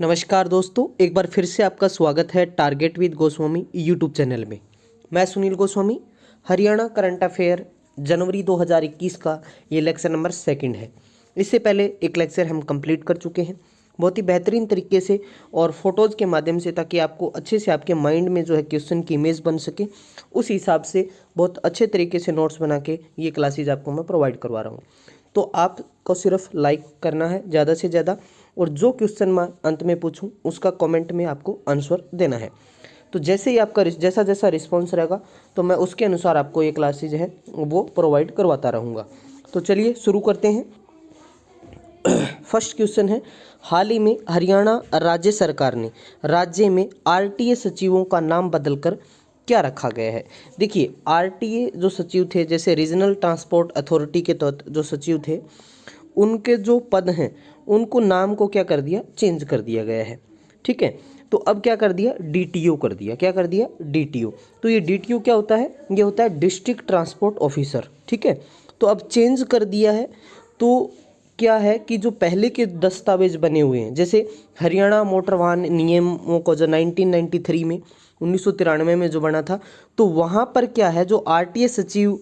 नमस्कार दोस्तों, एक बार फिर से आपका स्वागत है target with Goswami YouTube channel में। मैं सुनील गोस्वामी। हरियाणा करंट अफेयर जनवरी 2021 का ये लेक्चर नंबर 2 है। इससे पहले एक लेक्चर हम कंप्लीट कर चुके हैं बहुत ही बेहतरीन तरीके से और फोटोज़ के माध्यम से, ताकि आपको अच्छे से आपके माइंड में जो है क्वेश्चन की इमेज बन सके। उस हिसाब से बहुत अच्छे तरीके से नोट्स बना के ये क्लासेज आपको मैं प्रोवाइड करवा रहा हूँ। तो आपको सिर्फ लाइक करना है ज़्यादा से ज़्यादा, और जो क्वेश्चन मैं अंत में पूछूं उसका कमेंट में आपको आंसर देना है। तो जैसे ही आपका जैसा जैसा रिस्पॉन्स रहेगा तो मैं उसके अनुसार आपको ये क्लासेज है वो प्रोवाइड करवाता रहूँगा। तो चलिए शुरू करते हैं। फर्स्ट क्वेश्चन है, हाल ही में हरियाणा राज्य सरकार ने राज्य में आरटीए सचिवों का नाम बदलकर क्या रखा गया है। देखिए, आरटीए जो सचिव थे, जैसे रीजनल ट्रांसपोर्ट अथॉरिटी के तहत जो सचिव थे, उनके जो पद हैं उनको नाम को क्या कर दिया, चेंज कर दिया गया है। ठीक है, तो अब क्या कर दिया, डीटीओ कर दिया। क्या कर दिया, डीटीओ। तो ये डीटीओ क्या होता है, ये होता है डिस्ट्रिक्ट ट्रांसपोर्ट ऑफिसर। ठीक है, तो अब चेंज कर दिया है। तो क्या है कि जो पहले के दस्तावेज बने हुए हैं, जैसे हरियाणा मोटर वाहन नियमों को जो 1993 में 1993 में जो बना था, तो वहाँ पर क्या है, जो आरटीए सचिव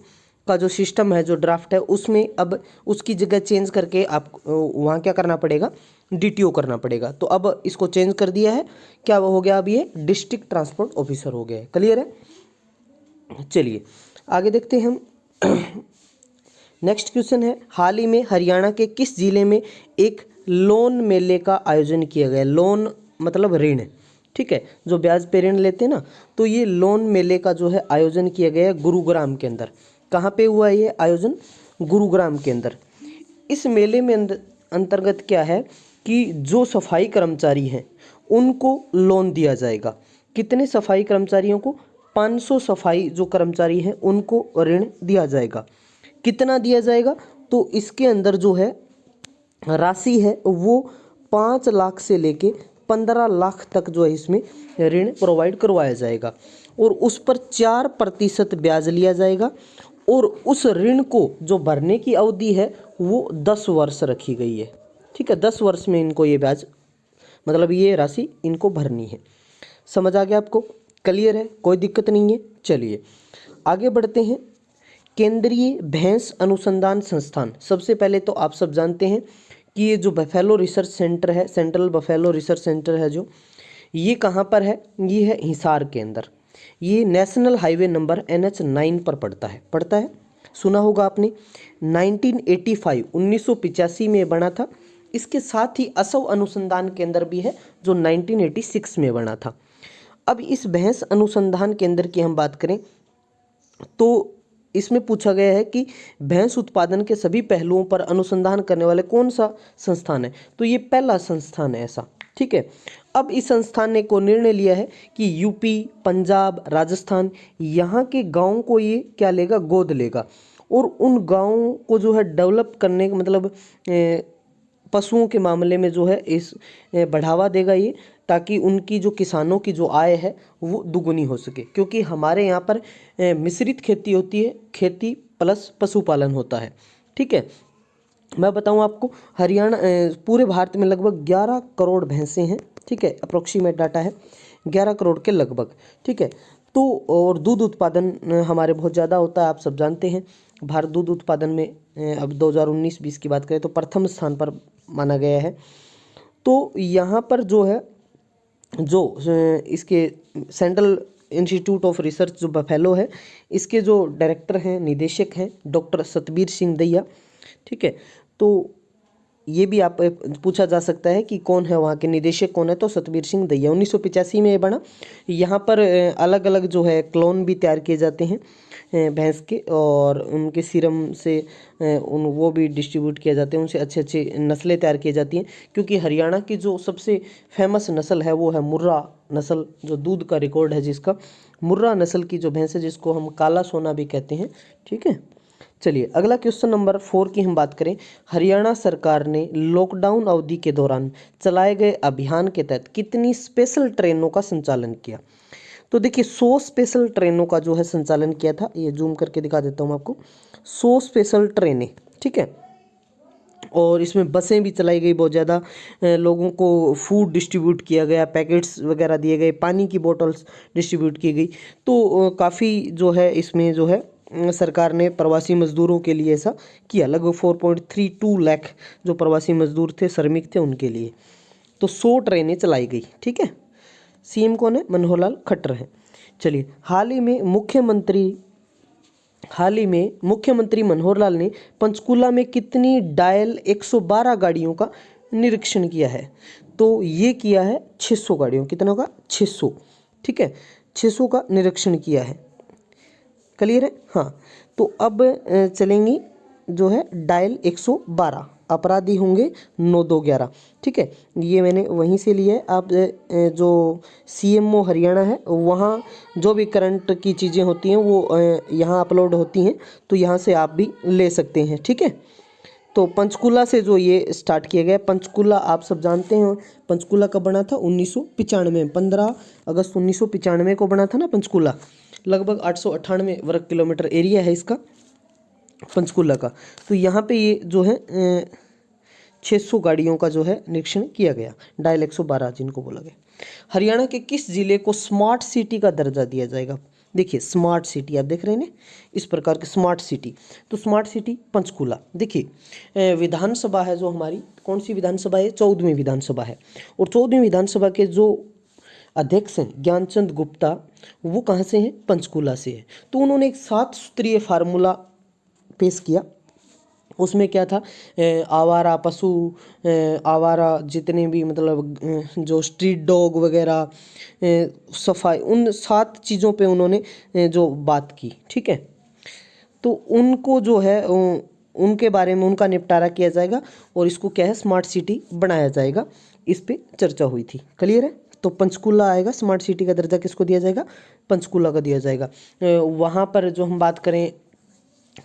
का जो सिस्टम है, जो ड्राफ्ट है, उसमें अब उसकी जगह चेंज करके आप वहाँ क्या करना पड़ेगा, डीटीओ करना पड़ेगा। तो अब इसको चेंज कर दिया है, क्या हो गया, अब ये डिस्ट्रिक्ट ट्रांसपोर्ट ऑफिसर हो गया है। क्लियर है। चलिए आगे देखते हैं हम। नेक्स्ट क्वेश्चन है, हाल ही में हरियाणा के किस जिले में एक लोन मेले का आयोजन किया गया। लोन मतलब ऋण। ठीक है, जो ब्याज पे ऋण लेते हैं ना, तो ये लोन मेले का जो है आयोजन किया गया है गुरुग्राम के अंदर। कहाँ पे हुआ है ये आयोजन, गुरुग्राम के अंदर। इस मेले में अंतर्गत क्या है कि जो सफाई कर्मचारी हैं उनको लोन दिया जाएगा। कितने सफाई कर्मचारियों को, 500 सफाई जो कर्मचारी हैं उनको ऋण दिया जाएगा। कितना दिया जाएगा, तो इसके अंदर जो है राशि है वो 5 लाख से लेके 15 लाख तक जो है इसमें ऋण प्रोवाइड करवाया जाएगा, और उस पर 4% ब्याज लिया जाएगा। और उस ऋण को जो भरने की अवधि है वो 10 वर्ष रखी गई है। ठीक है, 10 वर्ष में इनको ये ब्याज, मतलब ये राशि इनको भरनी है। समझ आ गया आपको, क्लियर है, कोई दिक्कत नहीं है। चलिए आगे बढ़ते हैं। केंद्रीय भैंस अनुसंधान संस्थान, सबसे पहले तो आप सब जानते हैं कि ये जो बफेलो रिसर्च सेंटर है, सेंट्रल बफेलो रिसर्च सेंटर है, जो ये कहाँ पर है, ये है हिसार के अंदर। ये नेशनल हाईवे नंबर NH9 पर पड़ता है। सुना होगा आपने। 1985 1985 में बना था। इसके साथ ही असव अनुसंधान केंद्र भी है जो 1986 में बना था। अब इस भैंस अनुसंधान केंद्र की हम बात करें तो इसमें पूछा गया है कि भैंस उत्पादन के सभी पहलुओं पर अनुसंधान करने वाले कौन सा संस्थान है, तो ये पहला संस्थान है ऐसा। ठीक है, अब इस संस्थान ने को निर्णय लिया है कि यूपी, पंजाब, राजस्थान, यहाँ के गाँव को ये क्या लेगा, गोद लेगा, और उन गाँवों को जो है डेवलप करने का मतलब पशुओं के मामले में जो है इस बढ़ावा देगा ये, ताकि उनकी जो किसानों की जो आय है वो दुगुनी हो सके। क्योंकि हमारे यहाँ पर मिश्रित खेती होती है, खेती प्लस पशुपालन होता है। ठीक है, मैं बताऊँ आपको, हरियाणा पूरे भारत में लगभग 11 करोड़ भैंसें हैं। ठीक है, अप्रोक्सीमेट डाटा है 11 करोड़ के लगभग। ठीक है, तो और दूध उत्पादन हमारे बहुत ज़्यादा होता है, आप सब जानते हैं। भारत दूध उत्पादन में अब 2019-20 की बात करें तो प्रथम स्थान पर माना गया है। तो यहाँ पर जो है, जो इसके सेंट्रल इंस्टीट्यूट ऑफ रिसर्च जो बफेलो है, इसके जो डायरेक्टर हैं, निदेशक हैं, डॉक्टर सतबीर सिंह दहिया। ठीक है, तो ये भी आप पूछा जा सकता है कि कौन है वहाँ के निदेशक, कौन है, तो सतबीर सिंह दहिया। 1985 में ये बना। यहाँ पर अलग अलग जो है क्लोन भी तैयार किए जाते हैं भैंस के, और उनके सीरम से वो भी डिस्ट्रीब्यूट किया जाते हैं, उनसे अच्छे अच्छे नस्लें तैयार की जाती हैं। क्योंकि हरियाणा की जो सबसे फेमस नस्ल है वो है मुर्रा नस्ल, जो दूध का रिकॉर्ड है जिसका, मुर्रा नस्ल की जो भैंस है, जिसको हम काला सोना भी कहते हैं। ठीक है, चलिए अगला क्वेश्चन नंबर 4 की हम बात करें। हरियाणा सरकार ने लॉकडाउन अवधि के दौरान चलाए गए अभियान के तहत कितनी स्पेशल ट्रेनों का संचालन किया। तो देखिए 100 स्पेशल ट्रेनों का जो है संचालन किया था। ये जूम करके दिखा देता हूँ आपको, 100 स्पेशल ट्रेनें। ठीक है, और इसमें बसें भी चलाई गई बहुत ज़्यादा, लोगों को फूड डिस्ट्रीब्यूट किया गया, पैकेट्स वगैरह दिए गए, पानी की बोतल्स डिस्ट्रीब्यूट की गई। तो काफ़ी जो है इसमें जो है सरकार ने प्रवासी मज़दूरों के लिए ऐसा किया। लगभग 4.32 लाख जो प्रवासी मज़दूर थे, श्रमिक थे, उनके लिए तो 100 ट्रेनें चलाई गई। ठीक है, सीएम कौन है? मनोहर लाल खट्टर हैं। चलिए, हाल ही में मुख्यमंत्री मनोहर लाल ने पंचकूला में कितनी डायल 112 गाड़ियों का निरीक्षण किया है? तो ये किया है 600 गाड़ियों, कितना का? 600। ठीक है, 600 का निरीक्षण किया है। क्लियर है? हाँ, तो अब चलेंगी जो है डायल 112, अपराधी होंगे 9211। ठीक है, ये मैंने वहीं से लिया है। आप जो सीएमओ हरियाणा है वहाँ जो भी करंट की चीज़ें होती हैं वो यहाँ अपलोड होती हैं, तो यहाँ से आप भी ले सकते हैं। ठीक है, तो पंचकूला से जो ये स्टार्ट किया गया, पंचकूला आप सब जानते हैं, पंचकूला कब बना था? 1995 में, 15 अगस्त 1995 को बना था ना पंचकूला। लगभग 898 वर्ग किलोमीटर एरिया है इसका पंचकूला का। तो यहाँ पे ये जो है 600 गाड़ियों का जो है निरीक्षण किया गया, डायल 112 जिनको बोला गया। हरियाणा के किस जिले को स्मार्ट सिटी का दर्जा दिया जाएगा? देखिए, स्मार्ट सिटी आप देख रहे हैं ना, इस प्रकार की स्मार्ट सिटी। तो स्मार्ट सिटी पंचकूला। देखिए, विधानसभा है जो हमारी, कौन सी विधानसभा है? 14वीं विधानसभा है। और 14वीं विधानसभा के जो अध्यक्ष हैं ज्ञानचंद गुप्ता, वो कहाँ से हैं? पंचकूला से है। तो उन्होंने एक 7 सूत्रीय फार्मूला पेश किया। उसमें क्या था? आवारा पशु, आवारा जितने भी मतलब जो स्ट्रीट डॉग वगैरह, सफाई, उन 7 चीज़ों पे उन्होंने जो बात की। ठीक है, तो उनको जो है उनके बारे में उनका निपटारा किया जाएगा और इसको क्या है? स्मार्ट सिटी बनाया जाएगा। इस पे चर्चा हुई थी। क्लियर है? तो पंचकूला आएगा, स्मार्ट सिटी का दर्जा किसको दिया जाएगा? पंचकूला का दिया जाएगा। वहाँ पर जो हम बात करें,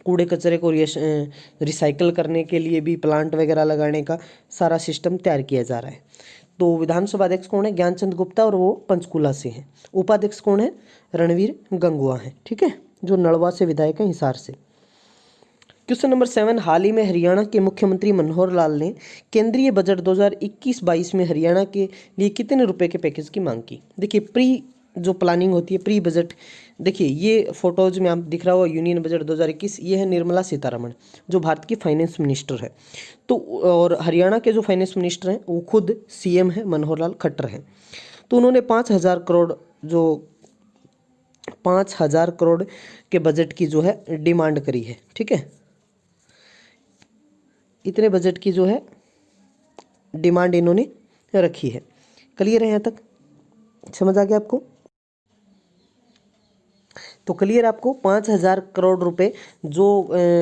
कूड़े कचरे को रिसाइकल करने के लिए भी प्लांट वगैरह लगाने का सारा सिस्टम तैयार किया जा रहा है। तो विधानसभा अध्यक्ष कौन है? ज्ञानचंद गुप्ता, और वो पंचकूला से हैं। उपाध्यक्ष कौन है? रणवीर गंगुआ हैं। ठीक है, जो नलवा से विधायक हैं, हिसार से। क्वेश्चन नंबर 7, हाल ही में हरियाणा के मुख्यमंत्री मनोहर लाल ने केंद्रीय बजट 2021-22 में हरियाणा के लिए कितने रुपए के पैकेज की मांग की? देखिए, प्री जो प्लानिंग होती है, प्री बजट, देखिए ये फोटोज में आप दिख रहा होगा यूनियन बजट 2021, ये है निर्मला सीतारमण जो भारत की फाइनेंस मिनिस्टर है। तो और हरियाणा के जो फाइनेंस मिनिस्टर हैं वो खुद सीएम है मनोहर लाल खट्टर हैं। तो उन्होंने 5,000 करोड़ के बजट की जो है डिमांड करी है। ठीक है, इतने बजट की जो है डिमांड इन्होंने रखी है। क्लियर है? यहाँ तक समझ आ गया आपको? तो क्लियर आपको? 5,000 करोड़ रुपए जो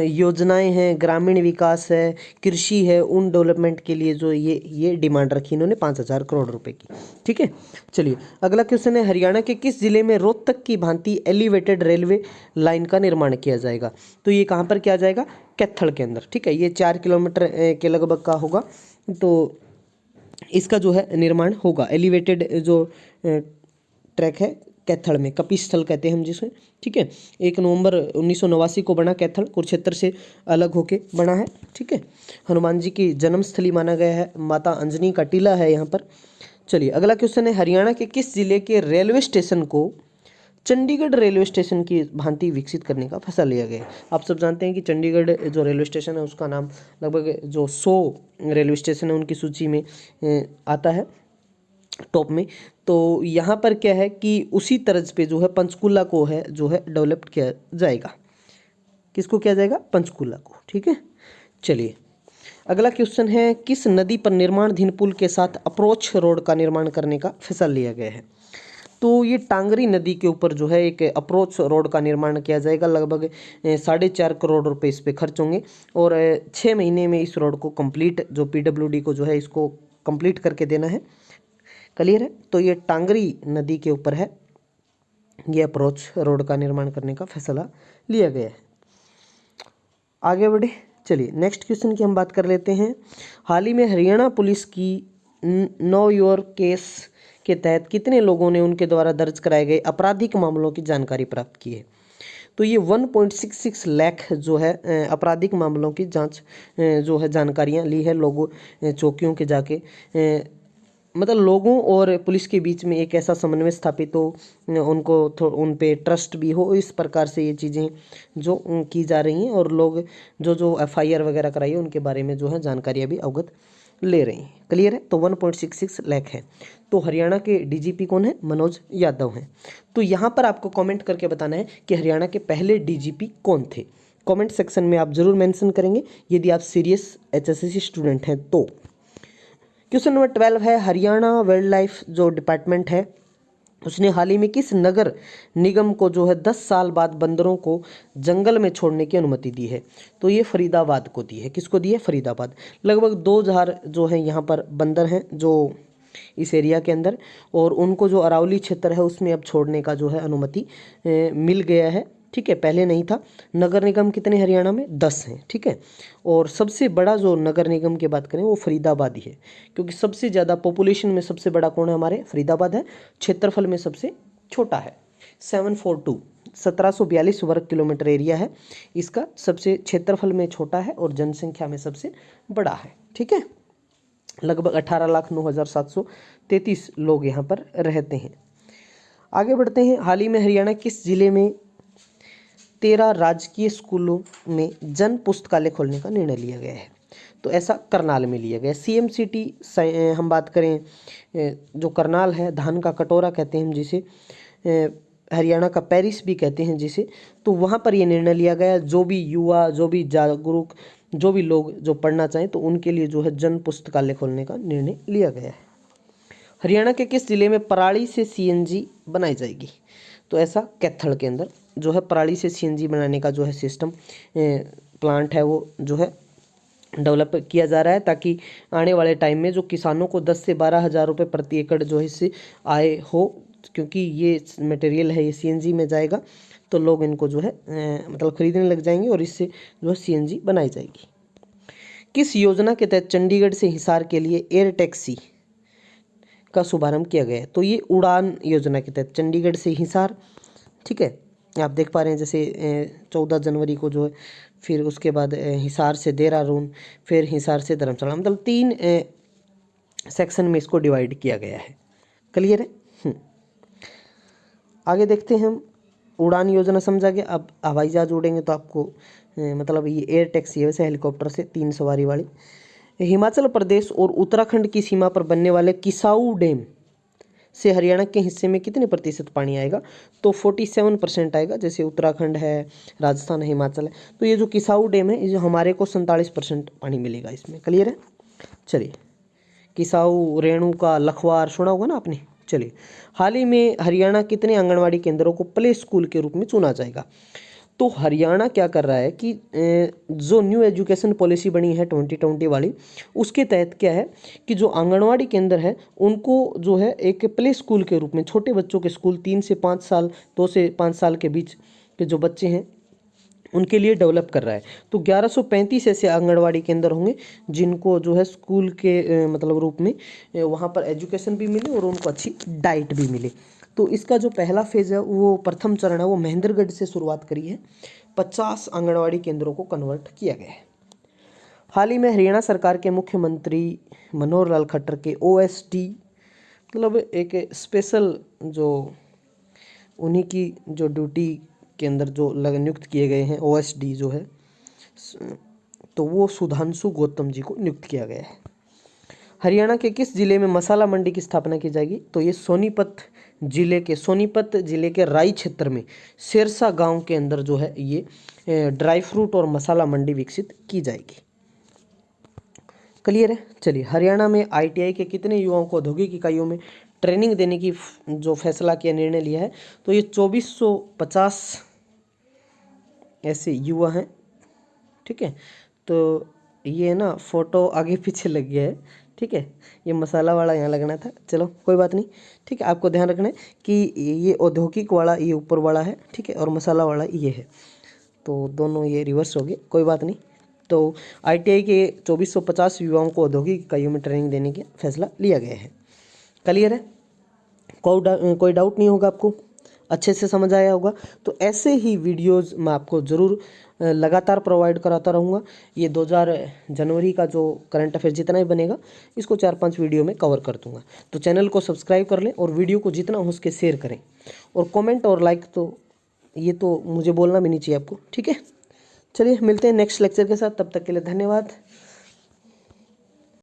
योजनाएं हैं, ग्रामीण विकास है, कृषि है, उन डेवलपमेंट के लिए जो ये डिमांड रखी इन्होंने 5,000 करोड़ रुपए की। ठीक है, चलिए अगला क्वेश्चन है, हरियाणा के किस जिले में रोहतक की भांति एलिवेटेड रेलवे लाइन का निर्माण किया जाएगा? तो ये कहाँ पर किया जाएगा? कैथल के अंदर। ठीक है, ये 4 किलोमीटर के लगभग का होगा। तो इसका जो है निर्माण होगा, एलिवेटेड जो ट्रैक है कैथल में, कपी स्थल कहते हैं हम जिसे। ठीक है, 1 नवंबर 1989 को बना कैथल, कुरुक्षेत्र से अलग होके बना है। ठीक है, हनुमान जी की जन्मस्थली माना गया है, माता अंजनी का टीला है यहाँ पर। चलिए अगला क्वेश्चन है, हरियाणा के किस जिले के रेलवे स्टेशन को चंडीगढ़ रेलवे स्टेशन की भांति विकसित करने का फैसला लिया गया? आप सब जानते हैं कि चंडीगढ़ जो रेलवे स्टेशन है उसका नाम लगभग जो 100 रेलवे स्टेशन है उनकी सूची में आता है टॉप में। तो यहाँ पर क्या है कि उसी तर्ज पे जो है पंचकूला को है जो है डेवलप किया जाएगा। किसको किया जाएगा? पंचकूला को। ठीक है, चलिए अगला क्वेश्चन है, किस नदी पर निर्माणाधीन पुल के साथ अप्रोच रोड का निर्माण करने का फैसला लिया गया है? तो ये टांगरी नदी के ऊपर जो है एक अप्रोच रोड का निर्माण किया जाएगा। लगभग 4.5 करोड़ रुपए इस पे खर्च होंगे और 6 महीने में इस रोड को कंप्लीट, जो पीडब्ल्यूडी को जो है इसको कंप्लीट करके देना है। क्लियर है? तो ये टांगरी नदी के ऊपर है, ये अप्रोच रोड का निर्माण करने का फैसला लिया गया है। आगे बढ़े, चलिए नेक्स्ट क्वेश्चन की हम बात कर लेते हैं। हाल ही में हरियाणा पुलिस की नो योर केस के तहत कितने लोगों ने उनके द्वारा दर्ज कराए गए आपराधिक मामलों की जानकारी प्राप्त की है? तो ये 1.66 लाख जो है आपराधिक मामलों की जांच जो है जानकारियां ली है लोगों चौकियों के जाके, मतलब लोगों और पुलिस के बीच में एक ऐसा समन्वय स्थापित हो, उनको उन पे ट्रस्ट भी हो, इस प्रकार से ये चीज़ें जो की जा रही हैं और लोग जो जो एफआईआर वगैरह कराई है उनके बारे में जो है जानकारियाँ भी अवगत ले रही हैं। क्लियर है? तो 1.66 लाख है। तो हरियाणा के डीजीपी कौन है? मनोज यादव हैं। तो यहाँ पर आपको कमेंट करके बताना है कि हरियाणा के पहले डीजीपी कौन थे। कमेंट सेक्शन में आप जरूर मेंशन करेंगे यदि आप सीरियस एचएसएससी स्टूडेंट हैं तो। क्वेश्चन नंबर 12 है, हरियाणा वाइल्ड लाइफ जो डिपार्टमेंट है उसने हाल ही में किस नगर निगम को जो है 10 साल बाद बंदरों को जंगल में छोड़ने की अनुमति दी है? तो ये फरीदाबाद को दी है। किसको दी है? फरीदाबाद। लगभग 2000 जो है यहाँ पर बंदर हैं जो इस एरिया के अंदर, और उनको जो अरावली क्षेत्र है उसमें अब छोड़ने का जो है अनुमति मिल गया है। ठीक है, पहले नहीं था। नगर निगम कितने हरियाणा में? 10 हैं। ठीक है, और सबसे बड़ा जो नगर निगम की बात करें वो फरीदाबाद ही है, क्योंकि सबसे ज़्यादा पॉपुलेशन में सबसे बड़ा कौन है? हमारे फरीदाबाद है। क्षेत्रफल में सबसे छोटा है 742, 1742 वर्ग किलोमीटर एरिया है इसका, सबसे क्षेत्रफल में छोटा है और जनसंख्या में सबसे बड़ा है। ठीक है, लगभग 18,09,733 लोग यहाँ पर रहते हैं। आगे बढ़ते हैं। हाल ही में हरियाणा किस जिले में 13 राजकीय स्कूलों में जन पुस्तकालय खोलने का निर्णय लिया गया है? तो ऐसा करनाल में लिया गया। सीएम सिटी हम बात करें, जो करनाल है, धान का कटोरा कहते हैं हम जिसे, हरियाणा का पेरिस भी कहते हैं जिसे, तो वहाँ पर ये निर्णय लिया गया। जो भी युवा, जो भी जागरूक, जो भी लोग जो पढ़ना चाहें तो उनके लिए जो है जन पुस्तकालय खोलने का निर्णय लिया गया है। हरियाणा के किस जिले में पराली से सीएनजी बनाई जाएगी? तो ऐसा कैथल के अंदर जो है पराली से सीएनजी बनाने का जो है सिस्टम प्लांट है वो जो है डेवलप किया जा रहा है, ताकि आने वाले टाइम में जो किसानों को 10 से 12 हज़ार रुपये प्रति एकड़ जो है इससे आय हो, क्योंकि ये मटेरियल है ये सीएनजी में जाएगा तो लोग इनको जो है मतलब खरीदने लग जाएंगे और इससे जो है सीएनजी बनाई जाएगी। किस योजना के तहत चंडीगढ़ से हिसार के लिए एयर टैक्सी का शुभारंभ किया गया है? तो ये उड़ान योजना के तहत चंडीगढ़ से हिसार, ठीक है, आप देख पा रहे हैं जैसे 14 जनवरी को जो है, फिर उसके बाद हिसार से देहरादून, फिर हिसार से धर्मशाला, मतलब 3 सेक्शन में इसको डिवाइड किया गया है। क्लियर है? आगे देखते हैं हम। उड़ान योजना समझा गया। अब हवाई जहाज उड़ेंगे तो आपको मतलब ये एयर टैक्सी है वैसे हेलीकॉप्टर से 3 सवारी वाली। हिमाचल प्रदेश और उत्तराखंड की सीमा पर बनने वाले किसाऊ डैम से हरियाणा के हिस्से में कितने प्रतिशत पानी आएगा? तो 47% आएगा। जैसे उत्तराखंड है, राजस्थान है, हिमाचल है, तो ये जो किसाऊ डैम है ये जो हमारे को 47% पानी मिलेगा इसमें। क्लियर है? चलिए, किसाऊ, रेणुका, लखवार सुना होगा ना आपने। चलिए, हाल ही में हरियाणा कितने आंगनवाड़ी केंद्रों को प्ले स्कूल के रूप में चुना जाएगा? तो हरियाणा क्या कर रहा है कि जो न्यू एजुकेशन पॉलिसी बनी है 2020 वाली, उसके तहत क्या है कि जो आंगनवाड़ी केंद्र है उनको जो है एक प्ले स्कूल के रूप में, छोटे बच्चों के स्कूल 3 से 5 साल, 2 से 5 साल के बीच के जो बच्चे हैं उनके लिए डेवलप कर रहा है। तो 1135 ऐसे आंगनवाड़ी केंद्र होंगे जिनको जो है स्कूल के मतलब रूप में वहाँ पर एजुकेशन भी मिले और उनको अच्छी डाइट भी मिले। तो इसका जो पहला फेज़ है वो प्रथम चरण है वो महेंद्रगढ़ से शुरुआत करी है। 50 आंगनवाड़ी केंद्रों को कन्वर्ट किया गया है। हाल ही में हरियाणा सरकार के मुख्यमंत्री मनोहर लाल खट्टर के OSD मतलब एक स्पेशल जो उन्हीं की जो ड्यूटी के अंदर जो नियुक्त किए गए हैं OSD जो है, तो वो सुधांशु गौतम जी को नियुक्त किया गया है। हरियाणा के किस जिले में मसाला मंडी की स्थापना की जाएगी? तो ये सोनीपत जिले के राई क्षेत्र में सिरसा गांव के अंदर जो है ये ड्राई फ्रूट और मसाला मंडी विकसित की जाएगी। क्लियर है? चलिए, हरियाणा में ITI के कितने युवाओं को औद्योगिक इकाइयों में ट्रेनिंग देने की जो फैसला किया, निर्णय लिया है? तो ये 2450 ऐसे युवा हैं। ठीक है, तो ये ना फोटो आगे पीछे लग गया है। ठीक है, ये मसाला वाला यहाँ लगना था, चलो कोई बात नहीं। ठीक है, आपको ध्यान रखना है कि ये औद्योगिक वाला ये ऊपर वाला है, ठीक है, और मसाला वाला ये है, तो दोनों ये रिवर्स हो गए, कोई बात नहीं। तो ITI के 2450 युवाओं को औद्योगिक इकाइयों में ट्रेनिंग देने का फैसला लिया गया है। क्लियर है? कोई डाउट नहीं होगा आपको? अच्छे से समझ आया होगा। तो ऐसे ही वीडियोस मैं आपको ज़रूर लगातार प्रोवाइड कराता रहूँगा। ये 2000 जनवरी का जो करंट अफेयर जितना ही बनेगा इसको 4-5 वीडियो में कवर कर दूँगा। तो चैनल को सब्सक्राइब कर लें और वीडियो को जितना हो सके शेयर करें, और कमेंट और लाइक तो ये तो मुझे बोलना भी नहीं चाहिए आपको, ठीक है। चलिए मिलते हैं नेक्स्ट लेक्चर के साथ, तब तक के लिए धन्यवाद।